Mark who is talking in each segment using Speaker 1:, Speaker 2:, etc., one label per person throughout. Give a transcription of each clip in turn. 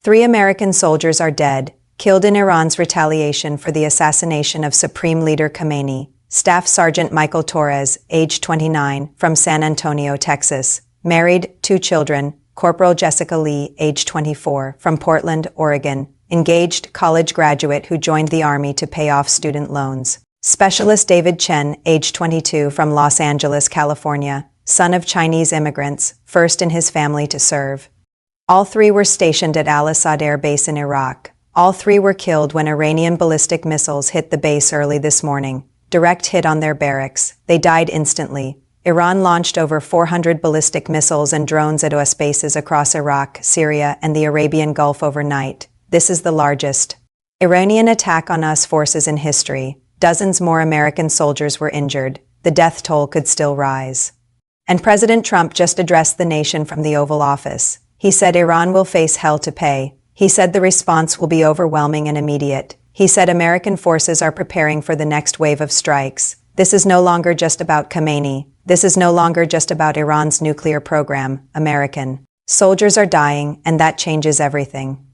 Speaker 1: 3 American soldiers are dead, killed in Iran's retaliation for the assassination of Supreme Leader Khamenei. Staff Sergeant Michael Torres, age 29, from San Antonio, Texas. Married, 2 children. Corporal Jessica Lee, age 24, from Portland, Oregon. Engaged, college graduate who joined the Army to pay off student loans. Specialist David Chen, age 22, from Los Angeles, California. Son of Chinese immigrants, first in his family to serve. All 3 were stationed at Al-Assad Air Base in Iraq. All 3 were killed when Iranian ballistic missiles hit the base early this morning. Direct hit on their barracks. They died instantly. Iran launched over 400 ballistic missiles and drones at US bases across Iraq, Syria, and the Arabian Gulf overnight. This is the largest Iranian attack on US forces in history. Dozens more American soldiers were injured. The death toll could still rise. And President Trump just addressed the nation from the Oval Office. He said Iran will face hell to pay. He said the response will be overwhelming and immediate. He said American forces are preparing for the next wave of strikes. This is no longer just about Khamenei. This is no longer just about Iran's nuclear program. American soldiers are dying, and that changes everything.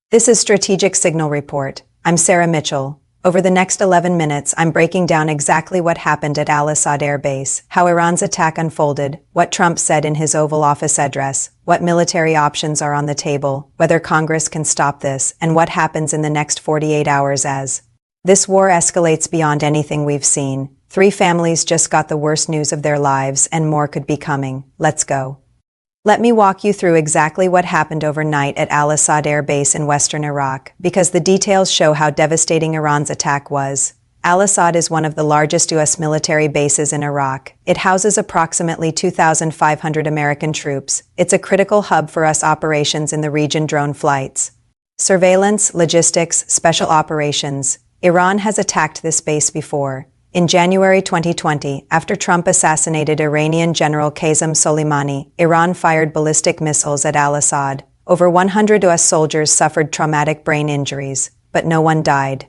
Speaker 1: This is Strategic Signal Report. I'm Sarah Mitchell. Over the next 11 minutes, I'm breaking down exactly what happened at Al-Assad Air Base, how Iran's attack unfolded, what Trump said in his Oval Office address, what military options are on the table, whether Congress can stop this, and what happens in the next 48 hours as this war escalates beyond anything we've seen. 3 families just got the worst news of their lives, and more could be coming. Let's go. Let me walk you through exactly what happened overnight at Al-Assad Air Base in western Iraq, because the details show how devastating Iran's attack was. Al-Assad is one of the largest U.S. military bases in Iraq. It houses approximately 2,500 American troops. It's a critical hub for US operations in the region: drone flights, surveillance, logistics, special operations. Iran has attacked this base before. In January 2020, after Trump assassinated Iranian General Qasem Soleimani, Iran fired ballistic missiles at Al-Assad. Over 100 US soldiers suffered traumatic brain injuries, but no one died.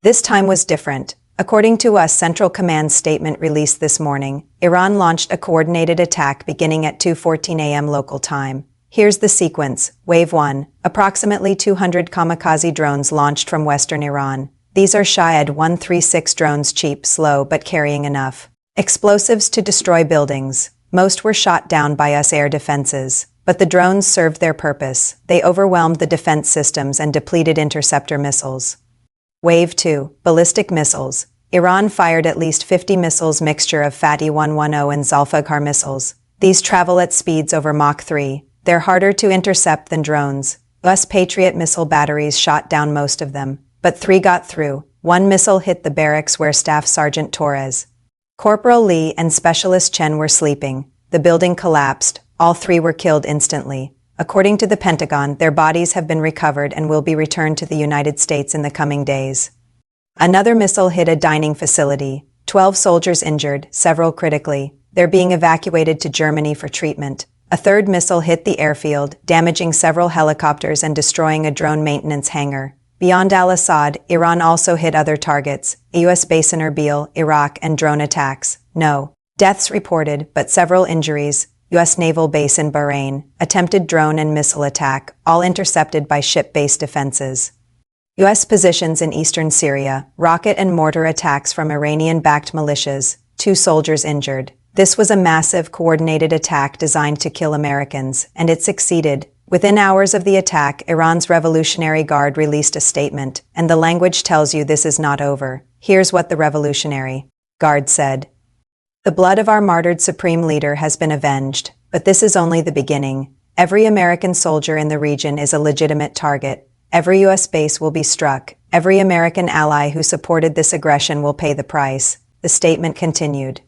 Speaker 1: This time was different. According to US Central Command's statement released this morning, Iran launched a coordinated attack beginning at 2:14 a.m. local time. Here's the sequence. Wave 1. Approximately 200 kamikaze drones launched from western Iran. These are Shahed 136 drones, cheap, slow, but carrying enough explosives to destroy buildings. Most were shot down by US air defenses, but the drones served their purpose. They overwhelmed the defense systems and depleted interceptor missiles. Wave 2. Ballistic missiles. Iran fired at least 50 missiles, mixture of Fateh 110 and Zulfiqar missiles. These travel at speeds over Mach 3. They're harder to intercept than drones. US Patriot missile batteries shot down most of them, but 3 got through. 1 missile hit the barracks where Staff Sergeant Torres, Corporal Lee, and Specialist Chen were sleeping. The building collapsed. All 3 were killed instantly. According to the Pentagon, their bodies have been recovered and will be returned to the United States in the coming days. Another missile hit a dining facility. 12 soldiers injured, several critically. They're being evacuated to Germany for treatment. A 3rd missile hit the airfield, damaging several helicopters and destroying a drone maintenance hangar. Beyond Al-Assad, Iran also hit other targets: a U.S. base in Erbil, Iraq, and drone attacks. No deaths reported, but several injuries. U.S. naval base in Bahrain, attempted drone and missile attack, all intercepted by ship-based defenses. U.S. positions in eastern Syria, rocket and mortar attacks from Iranian-backed militias, 2 soldiers injured. This was a massive, coordinated attack designed to kill Americans, and it succeeded. Within hours of the attack, Iran's Revolutionary Guard released a statement, and the language tells you this is not over. Here's what the Revolutionary Guard said. The blood of our martyred supreme leader has been avenged, but this is only the beginning. Every American soldier in the region is a legitimate target. Every U.S. base will be struck. Every American ally who supported this aggression will pay the price. The statement continued.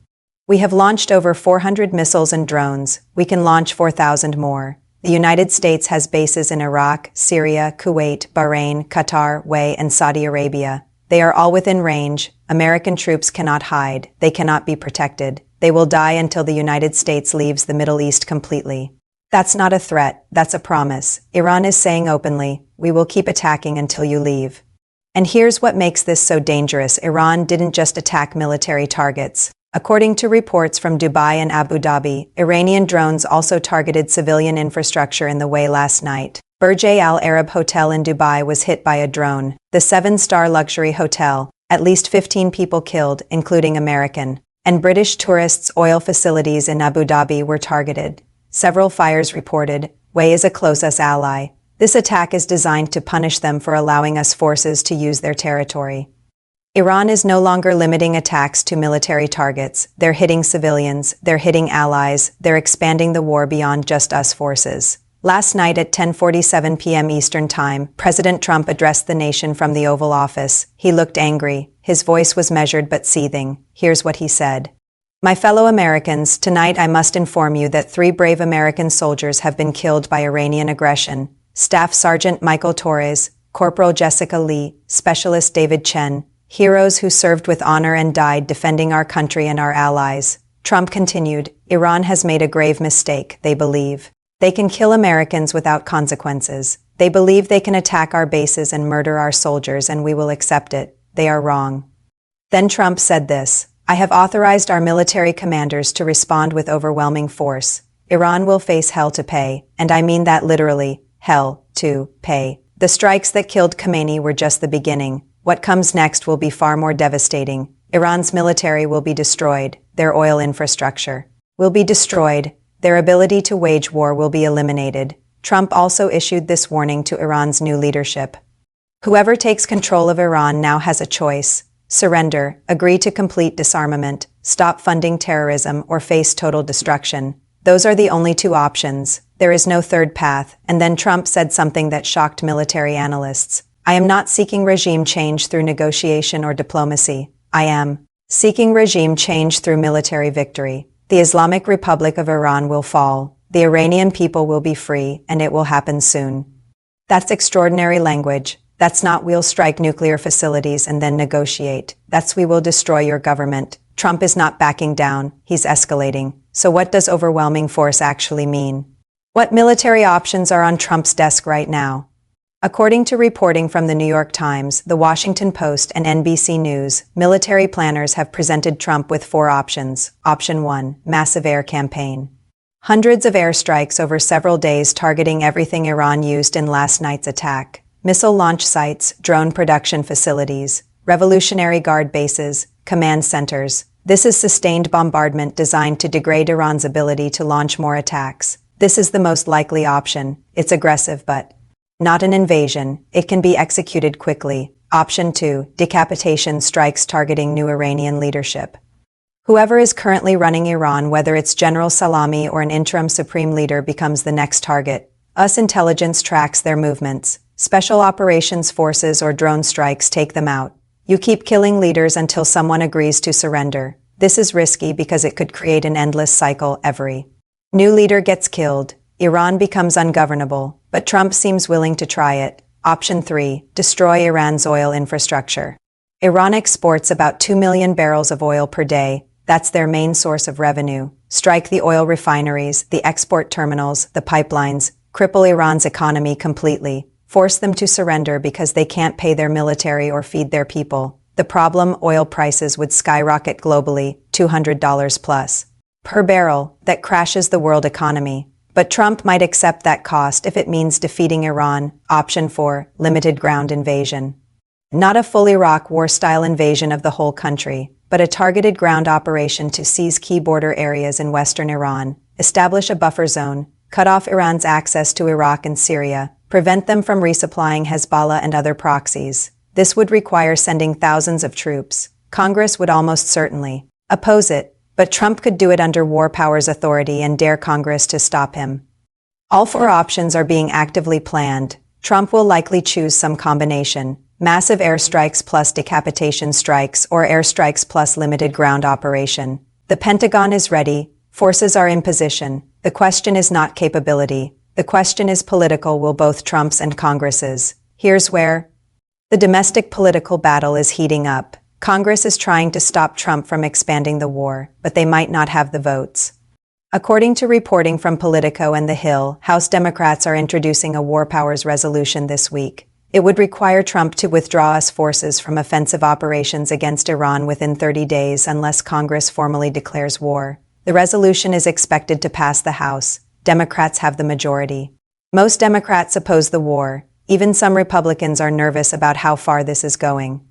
Speaker 1: We have launched over 400 missiles and drones. We can launch 4,000 more. The United States has bases in Iraq, Syria, Kuwait, Bahrain, Qatar, Kuwait, and Saudi Arabia. They are all within range. American troops cannot hide. They cannot be protected. They will die until the United States leaves the Middle East completely. That's not a threat. That's a promise. Iran is saying openly, we will keep attacking until you leave. And here's what makes this so dangerous. Iran didn't just attack military targets. According to reports from Dubai and Abu Dhabi, Iranian drones also targeted civilian infrastructure in the way last night. Burj Al Arab Hotel in Dubai was hit by a drone. The 7-star luxury hotel, at least 15 people killed, including American and British tourists. Oil facilities in Abu Dhabi were targeted. Several fires reported. UAE is a close ally. This attack is designed to punish them for allowing US forces to use their territory. Iran is no longer limiting attacks to military targets. They're hitting civilians, they're hitting allies, they're expanding the war beyond just US forces. Last night at 10:47 p.m. Eastern Time, President Trump addressed the nation from the Oval Office. He looked angry. His voice was measured but seething. Here's what he said. My fellow Americans, tonight I must inform you that 3 brave American soldiers have been killed by Iranian aggression. Staff Sergeant Michael Torres, Corporal Jessica Lee, Specialist David Chen, heroes who served with honor and died defending our country and our allies. Trump continued, Iran has made a grave mistake, they believe. They can kill Americans without consequences. They believe they can attack our bases and murder our soldiers and we will accept it. They are wrong. Then Trump said this, I have authorized our military commanders to respond with overwhelming force. Iran will face hell to pay, and I mean that literally, hell to pay. The strikes that killed Khamenei were just the beginning. What comes next will be far more devastating. Iran's military will be destroyed. Their oil infrastructure will be destroyed. Their ability to wage war will be eliminated. Trump also issued this warning to Iran's new leadership. Whoever takes control of Iran now has a choice. Surrender, agree to complete disarmament, stop funding terrorism, or face total destruction. Those are the only 2 options. There is no third path. And then Trump said something that shocked military analysts. I am not seeking regime change through negotiation or diplomacy. I am seeking regime change through military victory. The Islamic Republic of Iran will fall. The Iranian people will be free, and it will happen soon. That's extraordinary language. That's not we'll strike nuclear facilities and then negotiate. That's we will destroy your government. Trump is not backing down. He's escalating. So what does overwhelming force actually mean? What military options are on Trump's desk right now? According to reporting from the New York Times, the Washington Post, and NBC News, military planners have presented Trump with 4 options. Option 1, massive air campaign. Hundreds of airstrikes over several days targeting everything Iran used in last night's attack. Missile launch sites, drone production facilities, Revolutionary Guard bases, command centers. This is sustained bombardment designed to degrade Iran's ability to launch more attacks. This is the most likely option. It's aggressive but not an invasion. It can be executed quickly. Option 2, decapitation strikes targeting new Iranian leadership. Whoever is currently running Iran, whether it's General Salami or an interim supreme leader, becomes the next target. US intelligence tracks their movements. Special operations forces or drone strikes take them out. You keep killing leaders until someone agrees to surrender. This is risky because it could create an endless cycle. Every new leader gets killed. Iran becomes ungovernable, but Trump seems willing to try it. Option 3, destroy Iran's oil infrastructure. Iran exports about 2 million barrels of oil per day. That's their main source of revenue. Strike the oil refineries, the export terminals, the pipelines, cripple Iran's economy completely, force them to surrender because they can't pay their military or feed their people. The problem, oil prices would skyrocket globally, $200 plus per barrel. That crashes the world economy. But Trump might accept that cost if it means defeating Iran. Option 4, limited ground invasion. Not a full Iraq war-style invasion of the whole country, but a targeted ground operation to seize key border areas in western Iran, establish a buffer zone, cut off Iran's access to Iraq and Syria, prevent them from resupplying Hezbollah and other proxies. This would require sending thousands of troops. Congress would almost certainly oppose it. But Trump could do it under war powers authority and dare Congress to stop him. All 4 options are being actively planned. Trump will likely choose some combination. Massive airstrikes plus decapitation strikes or airstrikes plus limited ground operation. The Pentagon is ready. Forces are in position. The question is not capability. The question is political. Will both Trump's and Congress's? Here's where the domestic political battle is heating up. Congress is trying to stop Trump from expanding the war, but they might not have the votes. According to reporting from Politico and The Hill, House Democrats are introducing a war powers resolution this week. It would require Trump to withdraw US forces from offensive operations against Iran within 30 days unless Congress formally declares war. The resolution is expected to pass the House. Democrats have the majority. Most Democrats oppose the war. Even some Republicans are nervous about how far this is going.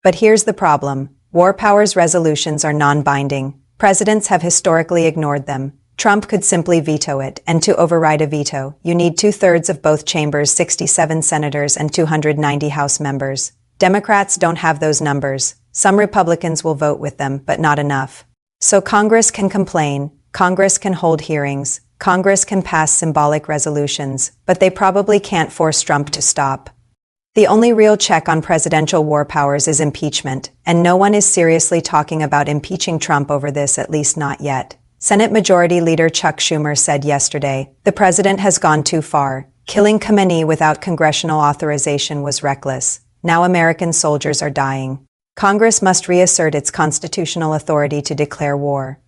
Speaker 1: But here's the problem. War powers resolutions are non-binding. Presidents have historically ignored them. Trump could simply veto it, and to override a veto, you need 2/3 of both chambers, 67 senators and 290 House members. Democrats don't have those numbers. Some Republicans will vote with them, but not enough. So Congress can complain, Congress can hold hearings, Congress can pass symbolic resolutions, but they probably can't force Trump to stop. The only real check on presidential war powers is impeachment, and no one is seriously talking about impeaching Trump over this, at least not yet. Senate Majority Leader Chuck Schumer said yesterday, "The president has gone too far. Killing Khamenei without congressional authorization was reckless. Now American soldiers are dying. Congress must reassert its constitutional authority to declare war."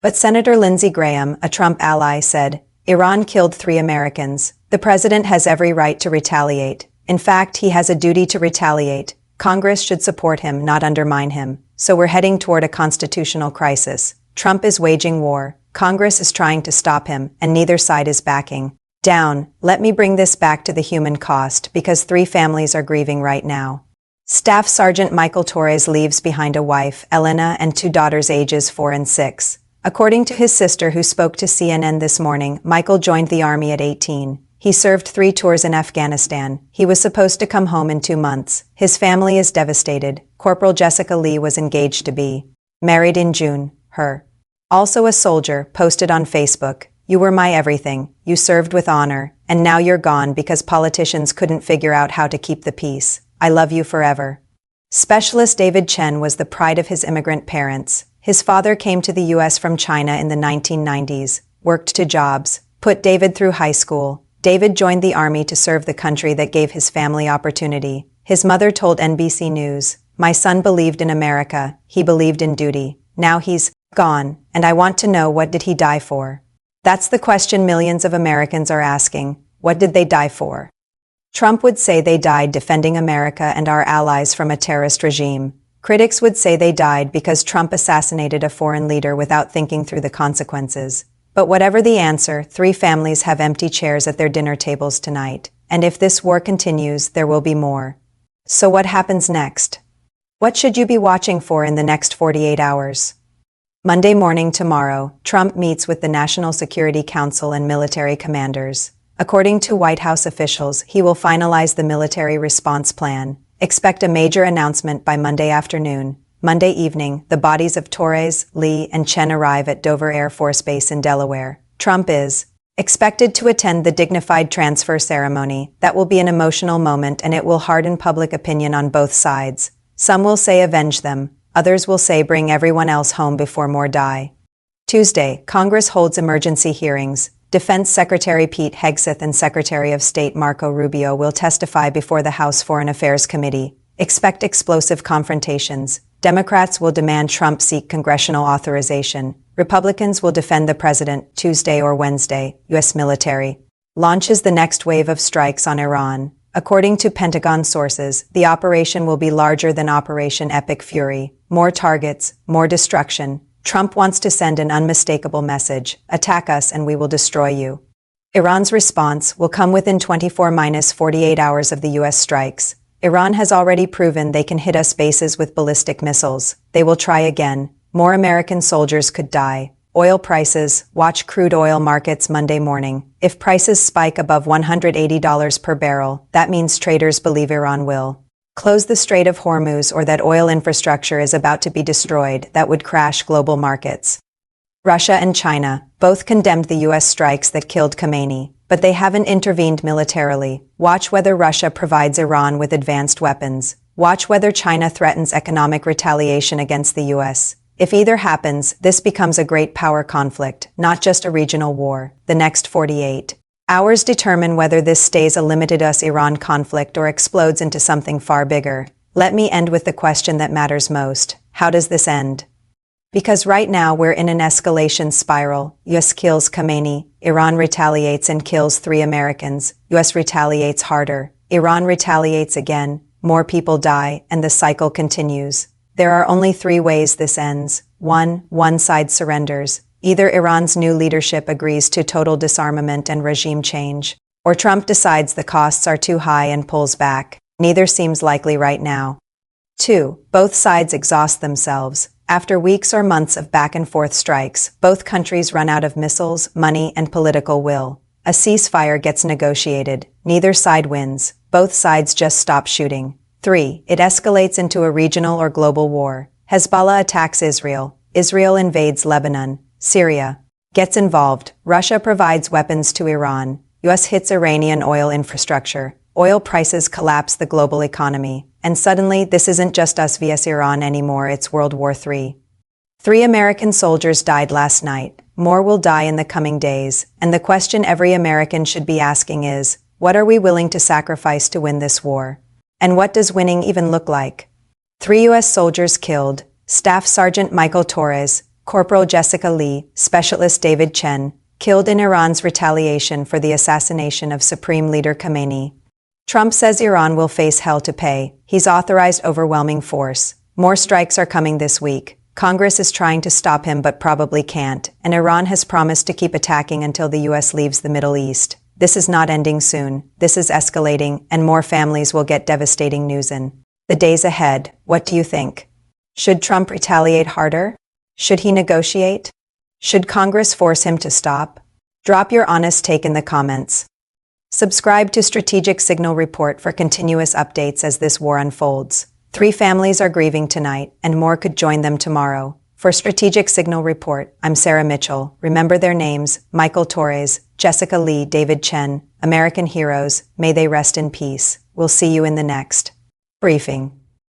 Speaker 1: But Senator Lindsey Graham, a Trump ally, said, "Iran killed 3 Americans. The president has every right to retaliate. In fact, he has a duty to retaliate. Congress should support him, not undermine him. So we're heading toward a constitutional crisis. Trump is waging war. Congress is trying to stop him, and neither side is backing down. Let me bring this back to the human cost, because 3 families are grieving right now. Staff Sergeant Michael Torres leaves behind a wife, Elena, and 2 daughters ages 4 and 6. According to his sister, who spoke to CNN this morning, Michael joined the Army at 18. He served 3 tours in Afghanistan. He was supposed to come home in 2 months. His family is devastated. Corporal Jessica Lee was engaged to be married in June. Her. Also a soldier, posted on Facebook, "You were my everything. You served with honor, and now you're gone because politicians couldn't figure out how to keep the peace. I love you forever." Specialist David Chen was the pride of his immigrant parents. His father came to the U.S. from China in the 1990s, worked 2 jobs, put David through high school. David joined the Army to serve the country that gave his family opportunity. His mother told NBC News, "My son believed in America. He believed in duty. Now he's gone, and I want to know, what did he die for?" That's the question millions of Americans are asking. What did they die for? Trump would say they died defending America and our allies from a terrorist regime. Critics would say they died because Trump assassinated a foreign leader without thinking through the consequences. But whatever the answer, 3 families have empty chairs at their dinner tables tonight. And if this war continues, there will be more. So what happens next? What should you be watching for in the next 48 hours? Monday morning tomorrow, Trump meets with the National Security Council and military commanders. According to White House officials, he will finalize the military response plan. Expect a major announcement by Monday afternoon. Monday evening, the bodies of Torres, Lee, and Chen arrive at Dover Air Force Base in Delaware. Trump is expected to attend the dignified transfer ceremony. That will be an emotional moment, and it will harden public opinion on both sides. Some will say avenge them. Others will say bring everyone else home before more die. Tuesday, Congress holds emergency hearings. Defense Secretary Pete Hegseth and Secretary of State Marco Rubio will testify before the House Foreign Affairs Committee. Expect explosive confrontations. Democrats will demand Trump seek congressional authorization. Republicans will defend the president. Tuesday or Wednesday, U.S. military launches the next wave of strikes on Iran. According to Pentagon sources, the operation will be larger than Operation Epic Fury. More targets, more destruction. Trump wants to send an unmistakable message: attack us and we will destroy you. Iran's response will come within 24-48 hours of the U.S. strikes. Iran has already proven they can hit us bases with ballistic missiles. They will try again. More American soldiers could die. Oil prices, watch crude oil markets Monday morning. If prices spike above $180 per barrel, that means traders believe Iran will close the Strait of Hormuz, or that oil infrastructure is about to be destroyed. That would crash global markets. Russia and China both condemned the U.S. strikes that killed Khamenei, but they haven't intervened militarily. Watch whether Russia provides Iran with advanced weapons. Watch whether China threatens economic retaliation against the U.S. If either happens, this becomes a great power conflict, not just a regional war. The next 48 hours determine whether this stays a limited US-Iran conflict or explodes into something far bigger. Let me end with the question that matters most. How does this end? Because right now we're in an escalation spiral. US kills Khamenei, Iran retaliates and kills 3 Americans, US retaliates harder, Iran retaliates again, more people die, and the cycle continues. There are only 3 ways this ends. 1. One side surrenders. Either Iran's new leadership agrees to total disarmament and regime change, Or Trump decides the costs are too high and pulls back. Neither seems likely right now. 2. Both sides exhaust themselves. After weeks or months of back-and-forth strikes, both countries run out of missiles, money, and political will. A ceasefire gets negotiated. Neither side wins. Both sides just stop shooting. 3. It escalates into a regional or global war. Hezbollah attacks Israel. Israel invades Lebanon. Syria gets involved. Russia provides weapons to Iran. US hits Iranian oil infrastructure. Oil prices collapse the global economy. And suddenly, this isn't just us vs Iran anymore, it's World War III. 3 American soldiers died last night. More will die in the coming days. And the question every American should be asking is, what are we willing to sacrifice to win this war? And what does winning even look like? 3 U.S. soldiers killed: Staff Sergeant Michael Torres, Corporal Jessica Lee, Specialist David Chen, killed in Iran's retaliation for the assassination of Supreme Leader Khamenei. Trump says Iran will face hell to pay. He's authorized overwhelming force. More strikes are coming this week. Congress is trying to stop him but probably can't, and Iran has promised to keep attacking until the U.S. leaves the Middle East. This is not ending soon. This is escalating, and more families will get devastating news in the days ahead. What do you think? Should Trump retaliate harder? Should he negotiate? Should Congress force him to stop? Drop your honest take in the comments. Subscribe to Strategic Signal Report for continuous updates as this war unfolds. 3 families are grieving tonight, and more could join them tomorrow. For Strategic Signal Report, I'm Sarah Mitchell. Remember their names: Michael Torres, Jessica Lee, David Chen, American heroes. May they rest in peace. We'll see you in the next briefing.